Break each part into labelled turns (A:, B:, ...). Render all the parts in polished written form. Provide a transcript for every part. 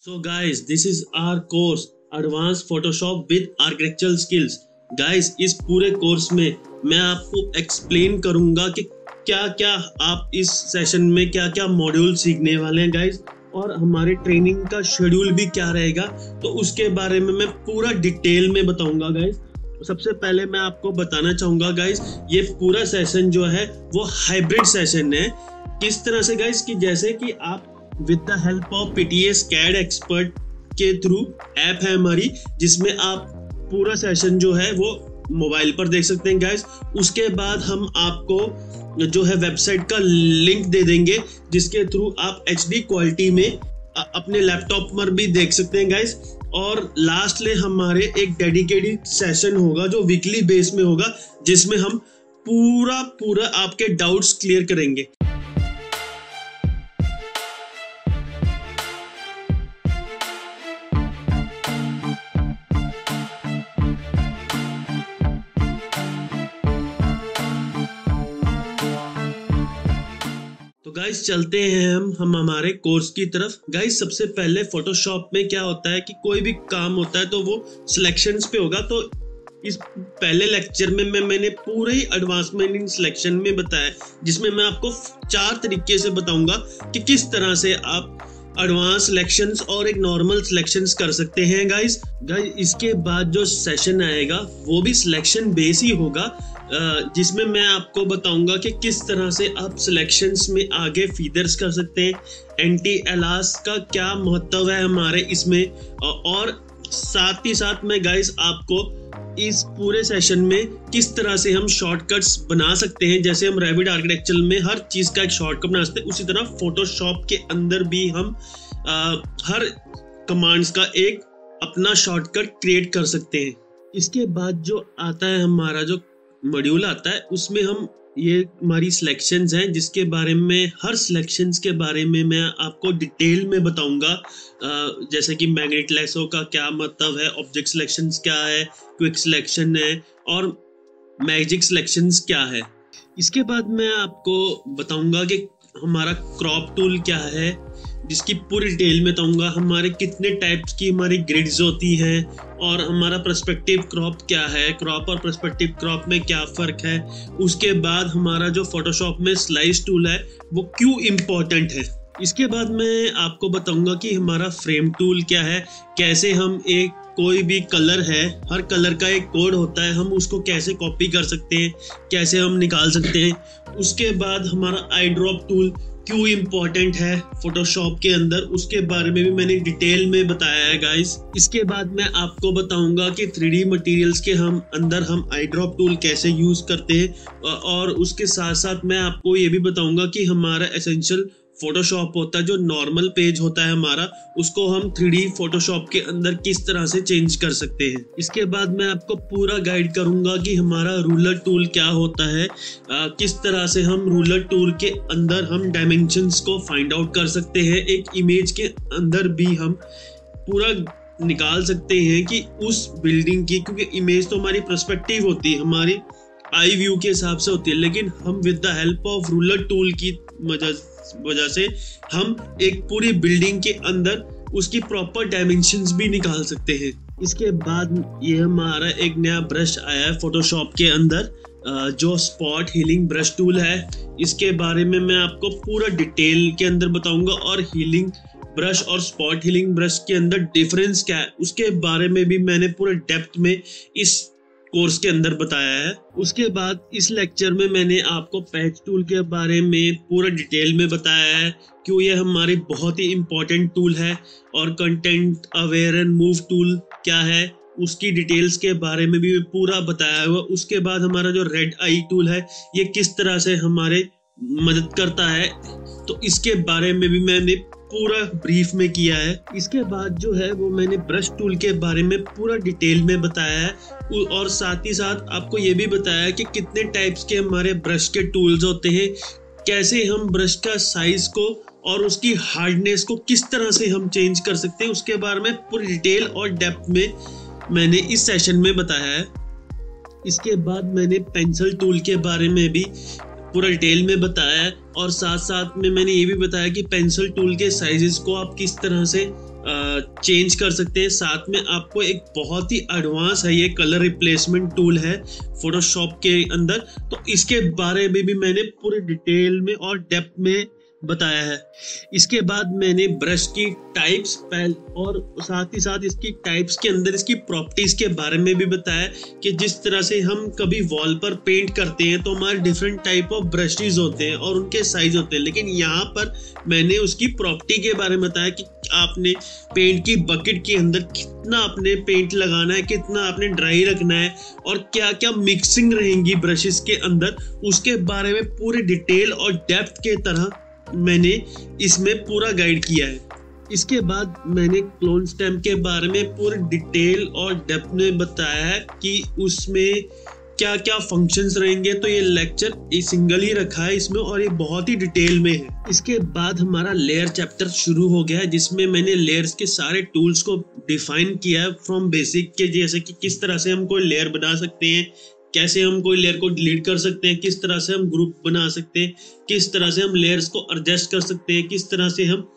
A: So guys, this is our course Advanced Photoshop with Architectural Skills. Guys, इस पूरे course में मैं आपको एक्सप्लेन करूंगा कि क्या क्या आप इस सेशन में क्या क्या मॉड्यूल सीखने वाले हैं गाइस, और हमारे ट्रेनिंग का शेड्यूल भी क्या रहेगा, तो उसके बारे में मैं पूरा डिटेल में बताऊंगा गाइस। सबसे पहले मैं आपको बताना चाहूंगा गाइस, ये पूरा सेशन जो है वो हाइब्रिड सेशन है। किस तरह से गाइस कि जैसे कि आप with the help of PTS CAD expert के थ्रू ऐप है हमारी, जिसमें आप पूरा सेशन जो है वो मोबाइल पर देख सकते हैं गाइस। उसके बाद हम आपको जो है वेबसाइट का लिंक दे देंगे, जिसके थ्रू आप HD क्वालिटी में अपने लैपटॉप पर भी देख सकते हैं गाइस। और लास्टली हमारे एक डेडिकेटेड सेशन होगा जो वीकली बेस में होगा, जिसमें हम पूरा आपके डाउट्स क्लियर करेंगे। तो गाइस चलते हैं हम हमारे कोर्स की तरफ। गाइस सबसे पहले फोटोशॉप में क्या होता है कि कोई भी काम होता है तो वो सिलेक्शंस पे होगा। तो इस पहले लेक्चर में मैंने पूरे ही एडवांसमेंट इन सिलेक्शन में बताया, जिसमें मैं आपको 4 तरीके से बताऊंगा कि किस तरह से आप एडवांस सिलेक्शंस और एक नॉर्मल सिलेक्शंस कर सकते हैं गाइस। इसके बाद जो सेशन आएगा वो भी सिलेक्शन बेस ही होगा, जिसमें मैं आपको बताऊंगा कि किस तरह से आप सिलेक्शंस में आगे फीदर्स कर सकते हैं, एंटी एलास का क्या महत्व है हमारे इसमें, और साथ ही साथ मैं गाइस आपको इस पूरे सेशन में किस तरह से हम शॉर्टकट्स बना सकते हैं। जैसे हम रैविड आर्किटेक्चर में हर चीज़ का एक शॉर्टकट बना सकते हैं, उसी तरह फोटोशॉप के अंदर भी हम हर कमांड्स का एक अपना शॉर्टकट क्रिएट कर सकते हैं। इसके बाद जो आता है हमारा जो मॉड्यूल आता है, उसमें हम ये हमारी सिलेक्शंस हैं, जिसके बारे में हर सिलेक्शंस के बारे में मैं आपको डिटेल में बताऊंगा। जैसे कि मैग्नेट लेसो का क्या मतलब है, ऑब्जेक्ट सिलेक्शंस क्या है, क्विक सिलेक्शन है, और मैजिक सिलेक्शंस क्या है। इसके बाद मैं आपको बताऊंगा कि हमारा क्रॉप टूल क्या है, जिसकी पूरी डिटेल में बताऊंगा। हमारे कितने टाइप्स की हमारी ग्रिड्स होती हैं, और हमारा पर्सपेक्टिव क्रॉप क्या है, क्रॉप और पर्सपेक्टिव क्रॉप में क्या फ़र्क है। उसके बाद हमारा जो फोटोशॉप में स्लाइस टूल है वो क्यों इम्पोर्टेंट है। इसके बाद मैं आपको बताऊंगा कि हमारा फ्रेम टूल क्या है, कैसे हम एक कोई भी कलर है, हर कलर का एक कोड होता है, हम उसको कैसे कॉपी कर सकते हैं, कैसे हम निकाल सकते हैं। उसके बाद हमारा आई ड्रॉप टूल क्यों इम्पोर्टेंट है फोटोशॉप के अंदर, उसके बारे में भी मैंने डिटेल में बताया है गाइस। इसके बाद मैं आपको बताऊंगा कि 3D मटेरियल्स के अंदर हम आई ड्रॉप टूल कैसे यूज़ करते हैं, और उसके साथ साथ मैं आपको ये भी बताऊंगा कि हमारा एसेंशियल फोटोशॉप होता है, जो नॉर्मल पेज होता है हमारा, उसको हम 3D फोटोशॉप के अंदर किस तरह से चेंज कर सकते हैं। इसके बाद मैं आपको पूरा गाइड करूंगा कि हमारा रूलर टूल क्या होता है, किस तरह से हम रूलर टूल के अंदर हम डायमेंशंस को फाइंड आउट कर सकते हैं। एक इमेज के अंदर भी हम पूरा निकाल सकते हैं कि उस बिल्डिंग की, क्योंकि इमेज तो हमारी पर्सपेक्टिव होती है, हमारी आई व्यू के हिसाब से होती है, लेकिन हम with the help of ruler tool की वजह से हम एक पूरी बिल्डिंग के अंदर उसकी प्रॉपर डायमेंशंस भी निकाल सकते हैं। इसके बाद ये हमारा एक नया ब्रश आया है फोटोशॉप के अंदर, जो स्पॉट हीलिंग ब्रश टूल है। इसके बारे में मैं आपको पूरा डिटेल के अंदर बताऊंगा, और हीलिंग ब्रश और स्पॉट हीलिंग ब्रश के अंदर डिफरेंस क्या है, उसके बारे में भी मैंने पूरे डेप्थ में इस कोर्स के अंदर बताया है। उसके बाद इस लेक्चर में मैंने आपको पैच टूल के बारे में पूरा डिटेल में बताया है, क्यों ये हमारी बहुत ही इम्पोर्टेंट टूल है, और content aware and move tool क्या है उसकी डिटेल्स के बारे में भी पूरा बताया हुआ। उसके बाद हमारा जो रेड आई टूल है, ये किस तरह से हमारे मदद करता है, तो इसके बारे में भी मैंने पूरा ब्रीफ में किया है। इसके बाद जो है वो मैंने ब्रश टूल के बारे में पूरा डिटेल में बताया है, और साथ ही साथ आपको ये भी बताया कि कितने टाइप्स के हमारे ब्रश के टूल्स होते हैं, कैसे हम ब्रश का साइज को और उसकी हार्डनेस को किस तरह से हम चेंज कर सकते हैं, उसके बारे में पूरी डिटेल और डेप्थ में मैंने इस सेशन में बताया है। इसके बाद मैंने पेंसिल टूल के बारे में भी पूरा डिटेल में बताया है, और साथ साथ में मैंने ये भी बताया कि पेंसिल टूल के साइजेस को आप किस तरह से चेंज कर सकते हैं। साथ में आपको एक बहुत ही एडवांस है ये कलर रिप्लेसमेंट टूल है फोटोशॉप के अंदर, तो इसके बारे में भी मैंने पूरे डिटेल में और डेप्थ में बताया है। इसके बाद मैंने ब्रश की टाइप्स और साथ ही साथ इसकी टाइप्स के अंदर इसकी प्रॉपर्टीज के बारे में भी बताया कि जिस तरह से हम कभी वॉल पर पेंट करते हैं तो हमारे डिफरेंट टाइप ऑफ ब्रशेज होते हैं और उनके साइज होते हैं, लेकिन यहाँ पर मैंने उसकी प्रॉपर्टी के बारे में बताया कि आपने पेंट की बकेट के अंदर कितना आपने पेंट लगाना है, कितना आपने ड्राई रखना है और क्या क्या मिक्सिंग रहेंगी ब्रशेस के अंदर, उसके बारे में पूरे डिटेल और डेप्थ के तरह मैंने इसमें पूरा गाइड किया है। इसके बाद मैंने क्लोन स्टैम्प के बारे में पूरे डिटेल और डेप्थ में बताया है कि उसमें क्या क्या फंक्शंस रहेंगे। तो ये लेक्चर सिंगल ही रखा है इसमें और ये बहुत ही डिटेल में है। इसके बाद हमारा लेयर चैप्टर शुरू हो गया है जिसमें मैंने लेयर्स के सारे टूल्स को डिफाइन किया है फ्रॉम बेसिक के, जैसे कि किस तरह से हम कोई लेयर बना सकते हैं, कैसे हम कोई लेयर को डिलीट कर सकते हैं, किस तरह से हम ग्रुप बना सकते हैं, किस तरह से हम लेयर्स को एडजस्ट कर सकते हैं, किस तरह से हम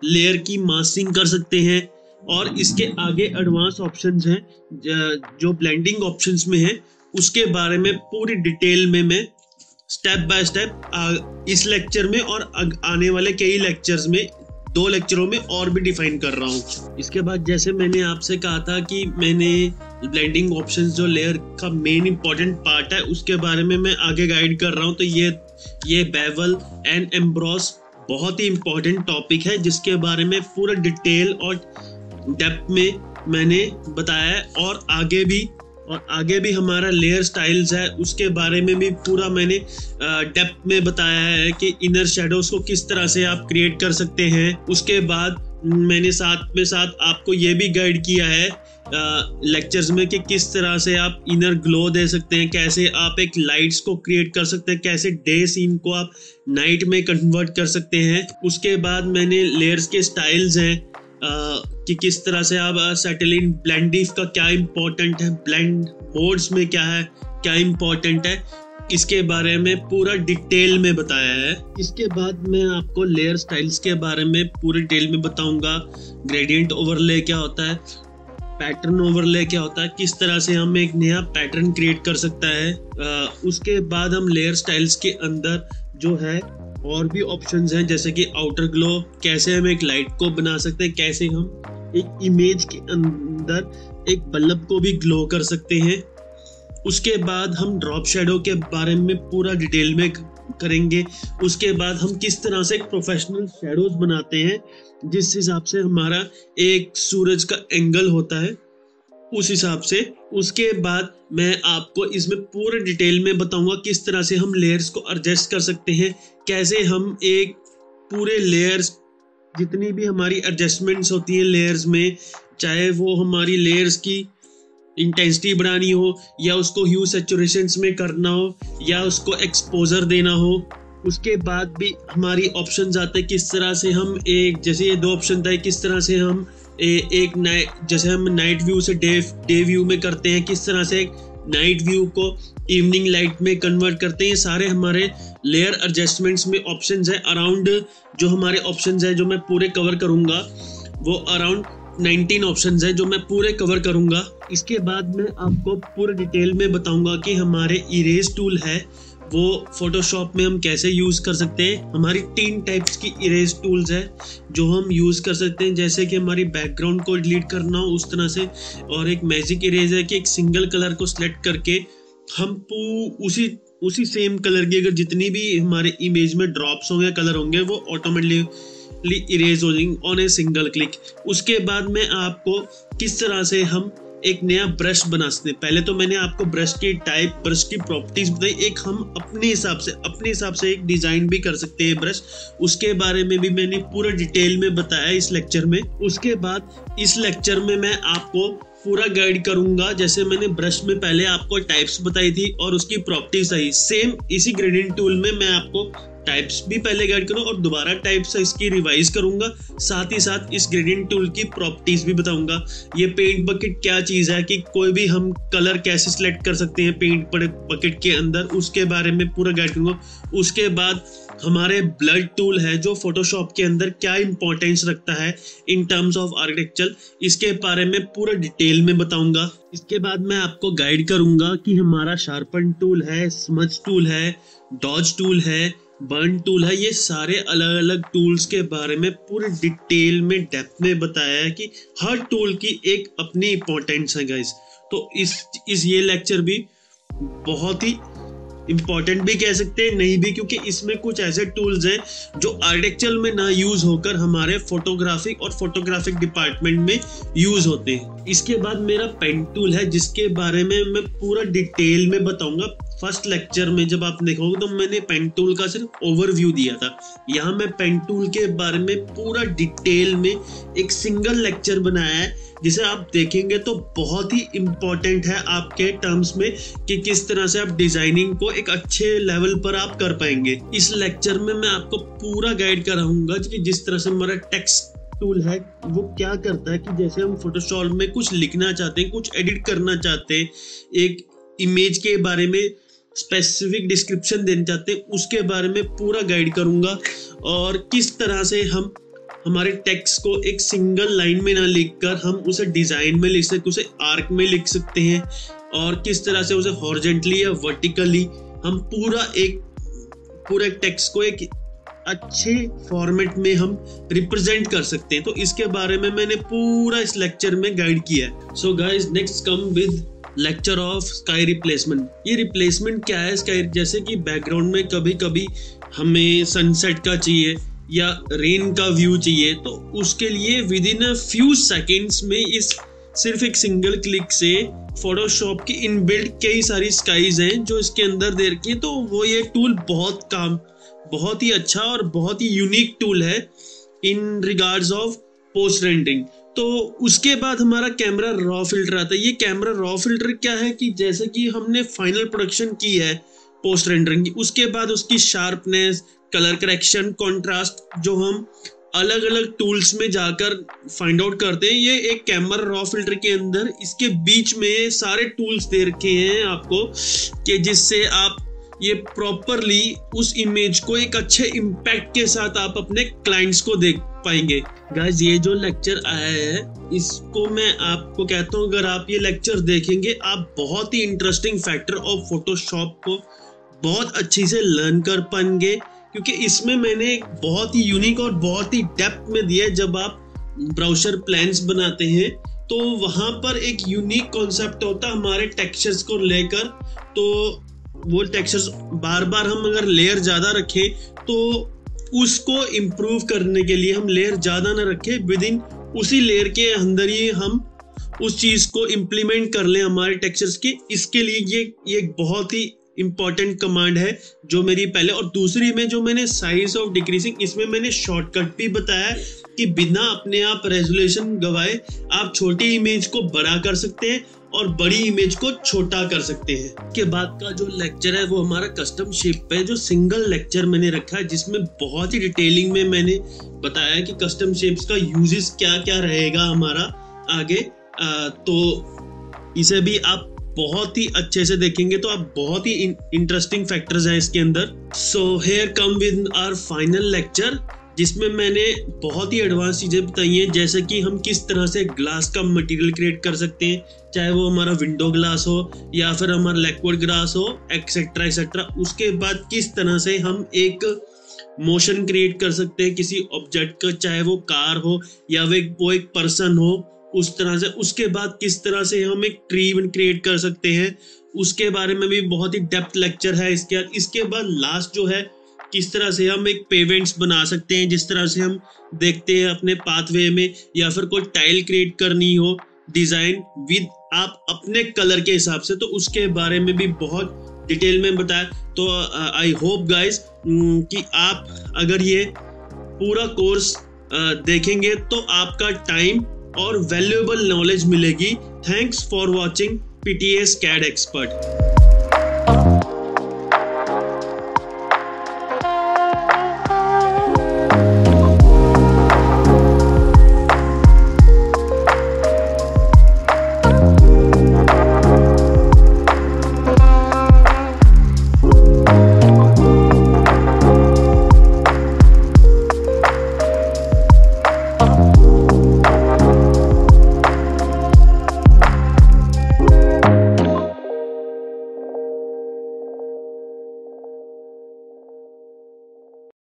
A: लेयर की मास्किंग कर सकते हैं। और इसके आगे एडवांस ऑप्शंस हैं जो ब्लेंडिंग ऑप्शंस में है, उसके बारे में पूरी डिटेल में मैं स्टेप बाय स्टेप इस लेक्चर में और आने वाले कई लेक्चर्स में 2 लेक्चरों में और भी डिफाइन कर रहा हूँ। इसके बाद जैसे मैंने आपसे कहा था कि मैंने ब्लेंडिंग ऑप्शंस जो लेयर का मेन इंपॉर्टेंट पार्ट है उसके बारे में मैं आगे गाइड कर रहा हूँ। तो ये बेवल एंड एम्ब्रॉस बहुत ही इंपॉर्टेंट टॉपिक है जिसके बारे में पूरा डिटेल और डेप्थ में मैंने बताया है। और आगे भी हमारा लेयर स्टाइल्स है उसके बारे में भी पूरा मैंने डेप्थ में बताया है कि इनर शैडोज को किस तरह से आप क्रिएट कर सकते हैं। उसके बाद मैंने साथ में साथ आपको ये भी गाइड किया है लेक्चर्स में कि किस तरह से आप इनर ग्लो दे सकते हैं, कैसे आप एक लाइट्स को क्रिएट कर सकते हैं, कैसे डे सीन को आप नाइट में कन्वर्ट कर सकते हैं। उसके बाद मैंने लेयर्स के स्टाइल्स हैं कि किस तरह से आप सेटलिंग ब्लेंडिफ का क्या इम्पोर्टेंट है, ब्लेंड मोड्स में क्या इम्पोर्टेंट है, इसके बारे में पूरा डिटेल में बताया है। इसके बाद मैं आपको लेयर स्टाइल्स के बारे में पूरे डिटेल में बताऊंगा। ग्रेडियंट ओवरले क्या होता है, पैटर्न ओवरले क्या होता है, किस तरह से हम एक नया पैटर्न क्रिएट कर सकता है। उसके बाद हम लेयर स्टाइल्स के अंदर जो है और भी ऑप्शंस हैं जैसे कि आउटर ग्लो, कैसे हम एक लाइट को बना सकते हैं, कैसे हम एक इमेज के अंदर एक बल्ब को भी ग्लो कर सकते हैं। उसके बाद हम ड्रॉप शैडो के बारे में पूरा डिटेल में करेंगे। उसके बाद हम किस तरह से एक प्रोफेशनल शैडोज बनाते हैं, जिस हिसाब से हमारा एक सूरज का एंगल होता है उस हिसाब से। उसके बाद मैं आपको इसमें पूरे डिटेल में बताऊंगा किस तरह से हम लेयर्स को एडजस्ट कर सकते हैं, कैसे हम एक पूरे लेयर्स जितनी भी हमारी एडजस्टमेंट्स होती हैं लेयर्स में, चाहे वो हमारी लेयर्स की इंटेंसिटी बढ़ानी हो या उसको ह्यू सैचुरेशंस में करना हो या उसको एक्सपोजर देना हो। उसके बाद भी हमारी ऑप्शंस आते हैं किस तरह से हम एक, जैसे ये 2 ऑप्शन था, किस तरह से हम एक जैसे हम नाइट व्यू से डे व्यू में करते हैं, किस तरह से एक नाइट व्यू को इवनिंग लाइट में कन्वर्ट करते हैं। ये सारे हमारे लेयर एडजस्टमेंट्स में ऑप्शंस हैं। अराउंड जो हमारे ऑप्शंस हैं जो मैं पूरे कवर करूंगा वो अराउंड 19 ऑप्शंस हैं जो मैं पूरे कवर करूंगा। इसके बाद मैं आपको पूरे डिटेल में बताऊंगा कि हमारे इरेज टूल है वो फोटोशॉप में हम कैसे यूज़ कर सकते हैं। हमारी 3 टाइप्स की इरेज टूल्स है जो हम यूज़ कर सकते हैं, जैसे कि हमारी बैकग्राउंड को डिलीट करना हो उस तरह से, और एक मैजिक इरेज है कि एक सिंगल कलर को सिलेक्ट करके हम उसी सेम कलर की अगर जितनी भी हमारे इमेज में ड्रॉप्स होंगे, कलर होंगे, वो ऑटोमेटिकली इरेज हो जाएंगे ऑन ए सिंगल क्लिक। उसके बाद में आपको किस तरह से हम एक नया ब्रश बना सकते हैं। पहले तो मैंने आपको ब्रश की टाइप, ब्रश की प्रॉपर्टीज बताई, एक हम अपने हिसाब से एक डिजाइन भी कर सकते हैं ब्रश, उसके बारे में भी मैंने पूरा डिटेल में बताया इस लेक्चर में। उसके बाद इस लेक्चर में मैं आपको पूरा गाइड करूंगा, जैसे मैंने ब्रश में पहले आपको टाइप्स बताई थी और उसकी प्रॉपर्टीज आई, सेम इसी ग्रेडियंट टूल में मैं आपको टाइप्स भी पहले गाइड करूँगा और दोबारा टाइप्स इसकी रिवाइज करूँगा। साथ ही साथ इस ग्रेडियंट टूल की प्रॉपर्टीज भी बताऊँगा। ये पेंट बकेट क्या चीज़ है, कि कोई भी हम कलर कैसे सिलेक्ट कर सकते हैं पेंट बकेट के अंदर, उसके बारे में पूरा गाइड करूँगा। उसके बाद हमारे ब्लड टूल है जो फोटोशॉप के अंदर क्या इंपॉर्टेंस रखता है इन टर्म्स ऑफ आर्किटेक्चर, इसके बारे में पूरा डिटेल में बताऊंगा। इसके बाद मैं आपको गाइड करूंगा कि हमारा शार्पन टूल है, स्मज टूल है, डॉज टूल है, बर्न टूल है, ये सारे अलग अलग टूल्स के बारे में पूरे डिटेल में डेप्थ में बताया है कि हर टूल की एक अपनी इंपॉर्टेंस है गाइस। तो इस ये लेक्चर भी बहुत ही इम्पॉर्टेंट भी कह सकते हैं, नहीं भी, क्योंकि इसमें कुछ ऐसे टूल्स हैं जो आर्किटेक्चर में ना यूज होकर हमारे फोटोग्राफिक और फोटोग्राफिक डिपार्टमेंट में यूज होते हैं। इसके बाद मेरा पेन टूल है जिसके बारे में मैं पूरा डिटेल में बताऊंगा। फर्स्ट लेक्चर में जब आप देखोगे तो मैंने पेन टूल का सिर्फ ओवरव्यू दिया था, यहाँ मैं पेन टूल के बारे में पूरा डिटेल में एक सिंगल लेक्चर बनाया है जिसे आप देखेंगे तो बहुत ही इम्पोर्टेंट है आपके टर्म्स में कि किस तरह से आप डिजाइनिंग को एक अच्छे लेवल पर आप कर पाएंगे। इस लेक्चर में मैं आपको पूरा गाइड कराऊंगा कि जिस तरह से हमारा टेक्स्ट टूल है वो क्या करता है, कि जैसे हम फोटोशॉप में कुछ लिखना चाहते हैं, कुछ एडिट करना चाहते हैं, एक इमेज के बारे में स्पेसिफिक डिस्क्रिप्शन देना चाहते हैं, उसके बारे में पूरा गाइड करूंगा। और किस तरह से हम हमारे टेक्स्ट को एक सिंगल लाइन में ना लिखकर हम उसे डिजाइन में लिख सकते, उसे आर्क में लिख सकते हैं, और किस तरह से उसे हॉरिजॉन्टली या वर्टिकली हम पूरा टेक्स्ट को एक अच्छे फॉर्मेट में हम रिप्रेजेंट कर सकते हैं। तो इसके बारे में मैंने पूरा इस लेक्चर में गाइड किया है। So guys, next come with lecture of sky replacement. ये रिप्लेसमेंट क्या है स्काई, जैसे कि बैकग्राउंड में कभी कभी हमें सनसेट का चाहिए या रेन का व्यू चाहिए, तो उसके लिए with in a few seconds में इस सिर्फ एक सिंगल क्लिक से फोटोशॉप की इनबिल्ट कई सारी स्काईज हैं जो इसके अंदर दे रखी है। तो वो ये टूल बहुत ही अच्छा और बहुत ही यूनिक टूल है in regards of post rendering. तो उसके बाद हमारा कैमरा रॉ फिल्टर आता है। ये कैमरा रॉ फिल्टर क्या है, कि जैसे कि हमने फाइनल प्रोडक्शन की है पोस्ट रेंडरिंग की, उसके बाद उसकी शार्पनेस, कलर करेक्शन, कॉन्ट्रास्ट जो हम अलग अलग टूल्स में जाकर फाइंड आउट करते हैं, ये एक कैमरा रॉ फिल्टर के अंदर इसके बीच में सारे टूल्स दे रखे हैं आपको, कि जिससे आप ये प्रॉपरली उस इमेज को एक अच्छे इम्पैक्ट के साथ आप अपने क्लाइंट्स को देख पाएंगे। गाइस, ये जो लेक्चर आया है इसको मैं आपको कहता हूँ, अगर आप ये लेक्चर देखेंगे आप बहुत ही इंटरेस्टिंग फैक्टर ऑफ फोटोशॉप को बहुत अच्छी से लर्न कर पाएंगे, क्योंकि इसमें मैंने बहुत ही यूनिक और बहुत ही डेप्थ में दिया है। जब आप ब्राउज़र प्लान्स बनाते हैं तो वहाँ पर एक यूनिक कॉन्सेप्ट होता है हमारे टेक्सचर्स को लेकर। तो वो टेक्सचर्स बार बार हम अगर लेयर ज़्यादा रखें तो उसको इम्प्रूव करने के लिए हम लेयर ज़्यादा ना रखें, विद इन उसी लेयर के अंदर ही हम उस चीज़ को इम्प्लीमेंट कर लें हमारे टेक्सचर्स के। इसके लिए ये एक बहुत ही इंपॉर्टेंट कमांड है जो मेरी पहले। और दूसरी में जो मैंने साइज ऑफ डिक्रीजिंग, इसमें मैंने शॉर्टकट भी बताया कि बिना अपने आप रेजोल्यूशन गवाए आप छोटी इमेज को बड़ा कर सकते हैं और बड़ी इमेज को छोटा कर सकते हैं। के बाद का जो लेक्चर है वो हमारा कस्टम शेप पे, जो सिंगल लेक्चर मैंने रखा है जिसमें बहुत ही डिटेलिंग में मैंने बताया कि कस्टम शेप्स का यूजेस क्या क्या रहेगा हमारा आगे। तो इसे भी आप बहुत ही अच्छे से देखेंगे तो आप बहुत ही इंटरेस्टिंग फैक्टर्स हैं इसके अंदर। So here come with our final lecture, जिसमें मैंने बहुत ही एडवांस चीज़ें बताई हैं, जैसे कि हम किस तरह से ग्लास का मटेरियल क्रिएट कर सकते हैं, चाहे वो हमारा विंडो ग्लास हो या फिर हमारा लिक्विड ग्लास हो, एक्सेट्रा एक्सेट्रा। उसके बाद किस तरह से हम एक मोशन क्रिएट कर सकते हैं किसी ऑब्जेक्ट का, चाहे वो कार हो या वो एक पर्सन हो, उस तरह से। उसके बाद किस तरह से हम एक ट्री क्रिएट कर सकते हैं, उसके बारे में भी बहुत ही डेप्थ लेक्चर है इसके बाद लास्ट जो है, किस तरह से हम एक पेवेंट्स बना सकते हैं, जिस तरह से हम देखते हैं अपने पाथवे में, या फिर कोई टाइल क्रिएट करनी हो डिज़ाइन विद आप अपने कलर के हिसाब से, तो उसके बारे में भी बहुत डिटेल में बताया। तो आई होप गाइस कि आप अगर ये पूरा कोर्स देखेंगे तो आपका टाइम और वैल्यूएबल नॉलेज मिलेगी। Thanks for watching PTS CAD Expert।